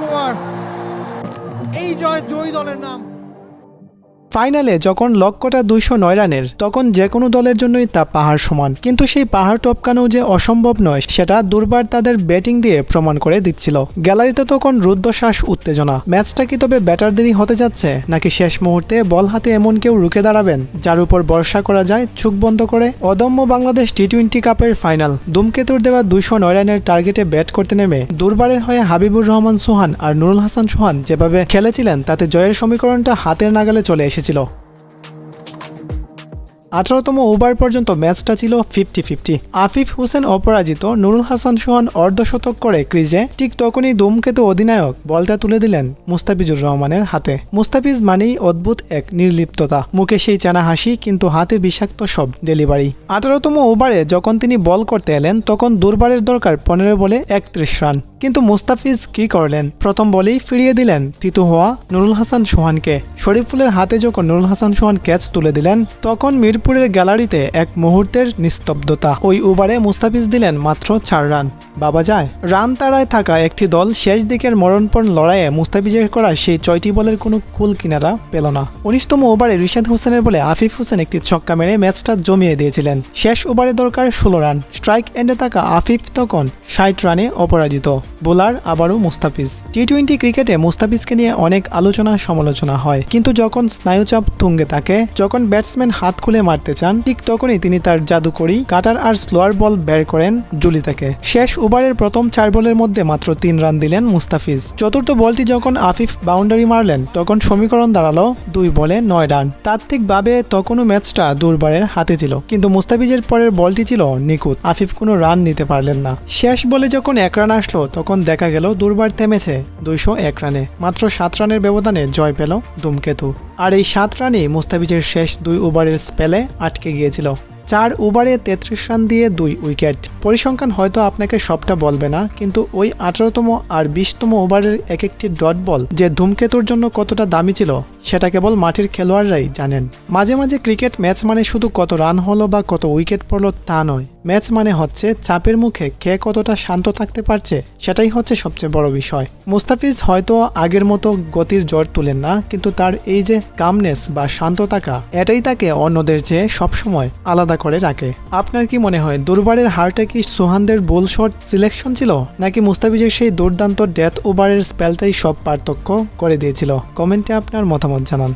Over, এই জয় জয়ী দলের নাম। ফাইনালে যখন লক্ষ্যটা 209 রানের, তখন যে কোনো দলের জন্যই তা পাহাড় সমান। কিন্তু সেই পাহাড় টপকানো যে অসম্ভব নয়, সেটা দুর্বার তাদের ব্যাটিং দিয়ে প্রমাণ করে দিচ্ছিল। গ্যালারিতে তখন রুদ্ধশ্বাস উত্তেজনা। ম্যাচটা কি তবে ব্যাটারদেরই হতে যাচ্ছে, নাকি শেষ মুহূর্তে বল হাতে এমন কেউ রুখে দাঁড়াবেন যার উপর ভরসা করা যায় চোখ বন্ধ করে? অদম্য বাংলাদেশ টি-20 কাপের ফাইনাল। ধুমকেতুর দেওয়া 209 রানের টার্গেটে ব্যাট করতে নেমে দুর্বারের হয়ে হাবিবুর রহমান সোহান আর নুরুল হাসান সোহান যেভাবে খেলেছিলেন, তাতে জয়ের সমীকরণটা হাতের নাগালে চলে এসেছিল। 18তম ওভার পর্যন্ত ম্যাচটা ছিল 50-50। আফিফ হোসেন অপরাজিত, নুরুল হাসান সোহান অর্ধশতক করে ক্রিজে। ঠিক তখনই ধুমকেতু অধিনায়ক বলটা তুলে দিলেন মুস্তাফিজুর রহমানের হাতে। মুস্তাফিজ মানেই অদ্ভুত এক নির্লিপ্ততা, মুখে সেই চানা হাসি, কিন্তু হাতে বিষাক্ত সব ডেলিভারি। 18তম ওভারে যখন তিনি বল করতে এলেন, তখন দুর্বারের দরকার 15 বলে 31 রান। কিন্তু মুস্তাফিজ কি করলেন? প্রথম বলেই ফিরিয়ে দিলেন থিতু হওয়া নুরুল হাসান সোহানকে। শরীফুলের হাতে যখন নুরুল হাসান সোহান ক্যাচ তুলে দিলেন, তখন মিরপুরের গ্যালারিতে এক মুহূর্তের নিস্তব্ধতা। ওই ওভারে মুস্তাফিজ দিলেন মাত্র 4 রান। বাবা যায়, রান তাড়ায় থাকা একটি দল শেষ দিকের মরণপণ লড়াইয়ে মুস্তাফিজের করা সেই 6টি বলের কোনো কুল কিনারা পেল না। 19তম ওভারে রিশাদ হোসেনের বলে আফিফ হোসেন একটি ছক্কা মেরে ম্যাচটা জমিয়ে দিয়েছিলেন। শেষ ওভারে দরকার 16 রান। স্ট্রাইক এন্ডে থাকা আফিফ তখন 60 রানে অপরাজিত। বোলার আবারও মুস্তাফিজ। টি-20 ক্রিকেটে মুস্তাফিজকে নিয়ে অনেক আলোচনা সমালোচনা হয়, কিন্তু যখন স্নায়ুচাপ তুঙ্গে থাকে, যখন ব্যাটসম্যান হাত খুলে মারতে চান, ঠিক তখনই তিনি তার জাদুকরি কাটার আর স্লোয়ার বল বের করেন জুলি থেকে। শেষ ওভারের প্রথম 4 বলের মধ্যে মাত্র 3 রান দিলেন মুস্তাফিজ। চতুর্থ বলটি যখন আফিফ বাউন্ডারি মারলেন, তখন সমীকরণ দাঁড়ালো 2 বলে 9 রান। তাত্ত্বিকভাবে তখনও ম্যাচটা দুর্বারের হাতে ছিল, কিন্তু মুস্তাফিজের পরের বলটি ছিল নিখুঁত। আফিফ কোনো রান নিতে পারলেন না। শেষ বলে যখন 1 রান আসলো, তখন দেখা গেল দুর্বার থেমেছে 201 রানে। মাত্র 7 রানের ব্যবধানে জয় পেল ধুমকেতু। আর এই 7 রানই মুস্তাফিজের শেষ 2 ওভারের স্পেলে আটকে গিয়েছিল। 4 ওভারে 33 রান দিয়ে 2 উইকেট। পরিসংখ্যান হয়তো আপনাকে সবটা বলবে না, কিন্তু ওই 18তম আর 20তম ওভারের এক একটি ডট বল যে ধুমকেতুর জন্য কতটা দামি ছিল, সেটা কেবল মাঠের খেলোয়াড়রাই জানেন। মাঝে মাঝে ক্রিকেট ম্যাচ মানে শুধু কত রান হলো বা কত উইকেট পড়লো তা নয়। ম্যাচ মানে হচ্ছে চাপের মুখে কে কতটা শান্ত থাকতে পারছে, সেটাই হচ্ছে সবচেয়ে বড় বিষয়। মুস্তাফিজ হয়তো আগের মতো গতির জ্বর তুলেন না, কিন্তু তার এই যে কামনেস বা শান্ত থাকা, এটাই তাকে অন্যদের চেয়ে সবসময় আলাদা করে রাখে। আপনার কি মনে হয় দুর্বারের হারটা কি সোহানদের বোল শট সিলেকশন ছিল, নাকি মুস্তাফিজের সেই দুর্দান্ত ডেথ ওভারের স্পেলটাই সব পার্থক্য করে দিয়েছিল? কমেন্টে আপনার মতামত জানান।